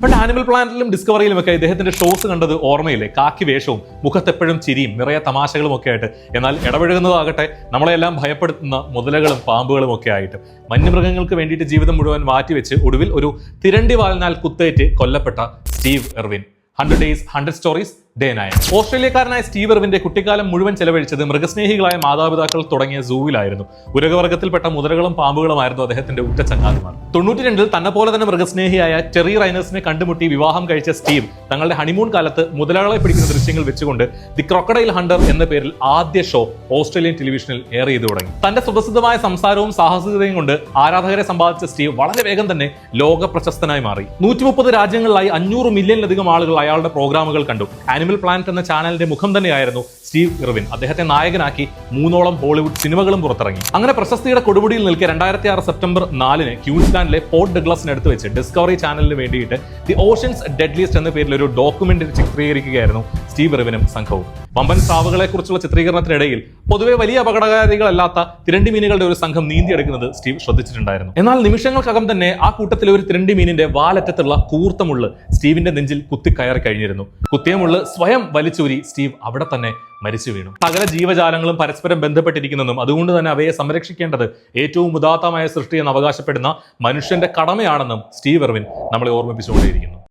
പണ്ട് ആനിമൽ പ്ലാനറ്റിലും ഡിസ്കവറിയിലും ഒക്കെ ഇദ്ദേഹത്തിന്റെ ഷോസ് കണ്ടത് ഓർമ്മയില്ലേ? കാക്കി വേഷവും മുഖത്തെപ്പോഴും ചിരിയും നിറയെ തമാശകളും ഒക്കെ ആയിട്ട്. എന്നാൽ ഇടപഴകുന്നതാകട്ടെ നമ്മളെല്ലാം ഭയപ്പെടുത്തുന്ന മുതലകളും പാമ്പുകളും ഒക്കെ ആയിട്ട്. വന്യമൃഗങ്ങൾക്ക് വേണ്ടിയിട്ട് ജീവിതം മുഴുവൻ മാറ്റിവെച്ച് ഒടുവിൽ ഒരു തിരണ്ടി വാലിനാൽ കുത്തേറ്റ് കൊല്ലപ്പെട്ട Steve Irwin. 100 Days 100 Stories Day 9. ഓസ്ട്രേലിയക്കാരനായ സ്റ്റീവ് ഇർവിന്റെ കുട്ടിക്കാലം മുഴുവൻ ചെലവഴിച്ചത് മൃഗസ്നേഹികളായ മാതാപിതാക്കൾ തുടങ്ങിയ സൂവിലായിരുന്നു. ഉരകവർഗത്തിൽപ്പെട്ട മുതലകളും പാമ്പുകളുമായിരുന്നു അദ്ദേഹത്തിന്റെ ഉറ്റ ചങ്ങാതിമാർ. 92-ൽ തന്നെ പോലെ തന്നെ മൃഗസ്നേഹിയായ ടെറി റൈനേഴ്സിനെ കണ്ടുമുട്ടി വിവാഹം കഴിച്ച സ്റ്റീവ് തങ്ങളുടെ ഹണിമൂൺ കാലത്ത് മുതലകളെ പിടിക്കുന്ന ദൃശ്യങ്ങൾ വെച്ചുകൊണ്ട് ദി ക്രൊക്കഡൈൽ ഹണ്ടർ എന്ന പേരിൽ ആദ്യ ഷോ ഓസ്ട്രേലിയൻ ടെലിവിഷനിൽ എയർ ചെയ്തു തുടങ്ങി. തന്റെ സ്വതസിദ്ധമായ സംസാരവും സാഹസികതയും കൊണ്ട് ആരാധകരെ സമ്പാദിച്ച സ്റ്റീവ് വളരെ വേഗം തന്നെ ലോക പ്രശസ്തനായി മാറി. 130 രാജ്യങ്ങളിലായി 500 മില്യണിലധികം ആളുകൾ അയാളുടെ പ്രോഗ്രാമുകൾ കണ്ടു. ആനിമൽ പ്ലാനറ്റ് എന്ന ചാനലിന്റെ മുഖം തന്നെയായിരുന്നു സ്റ്റീവ് ഇർവിൻ. അദ്ദേഹത്തെ നായകനാക്കി 3ഓളം ഹോളിവുഡ് സിനിമകളും പുറത്തിറങ്ങി. അങ്ങനെ പ്രശസ്തിയുടെ കൊടുമുടിയിൽ നിൽക്കെ 2006 സെപ്റ്റംബർ 4-ന് ക്യൂൻസ്ലാൻഡിലെ പോർട്ട് ഡഗ്ലസിനടുത്ത് വെച്ച് ഡിസ്കവറി ചാനലിന് വേണ്ടിയിട്ട് ദി ഓഷ്യൻസ് ഡെഡ്ലിയസ്റ്റ് എന്ന പേരിൽ ഒരു ഡോക്യുമെന്ററി ചിത്രീകരിക്കുകയായിരുന്നു സ്റ്റീവ് ഇർവിനും സംഘവും. വമ്പൻ സ്രാവുകളെ കുറിച്ചുള്ള ചിത്രീകരണത്തിനിടയിൽ പൊതുവെ വലിയ അപകടകാരികളല്ലാത്ത തിരണ്ടി മീനുകളുടെ ഒരു സംഘം നീന്തിയെടുക്കുന്നത് സ്റ്റീവ് ശ്രദ്ധിച്ചിട്ടുണ്ടായിരുന്നു. എന്നാൽ നിമിഷങ്ങൾക്കകം തന്നെ ആ കൂട്ടത്തിലെ ഒരു തിരണ്ടി മീനിന്റെ വാലറ്റത്തുള്ള കൂർത്ത മുള്ള് സ്റ്റീവിന്റെ നെഞ്ചിൽ കുത്തിക്കയറി കഴിഞ്ഞിരുന്നു. കുത്തിയ മുള്ള് സ്വയം വലിച്ചൂരി സ്റ്റീവ് അവിടെ തന്നെ മരിച്ചു വീണു. സകല ജീവജാലങ്ങളും പരസ്പരം ബന്ധപ്പെട്ടിരിക്കുന്നതും അതുകൊണ്ട് തന്നെ അവയെ സംരക്ഷിക്കേണ്ടത് ഏറ്റവും ഉദാത്തമായ സൃഷ്ടിയെന്ന് അവകാശപ്പെടുന്ന മനുഷ്യന്റെ കടമയാണെന്നും സ്റ്റീവ് ഇർവിൻ നമ്മളെ ഓർമ്മിപ്പിച്ചുകൊണ്ടേയിരിക്കുന്നു.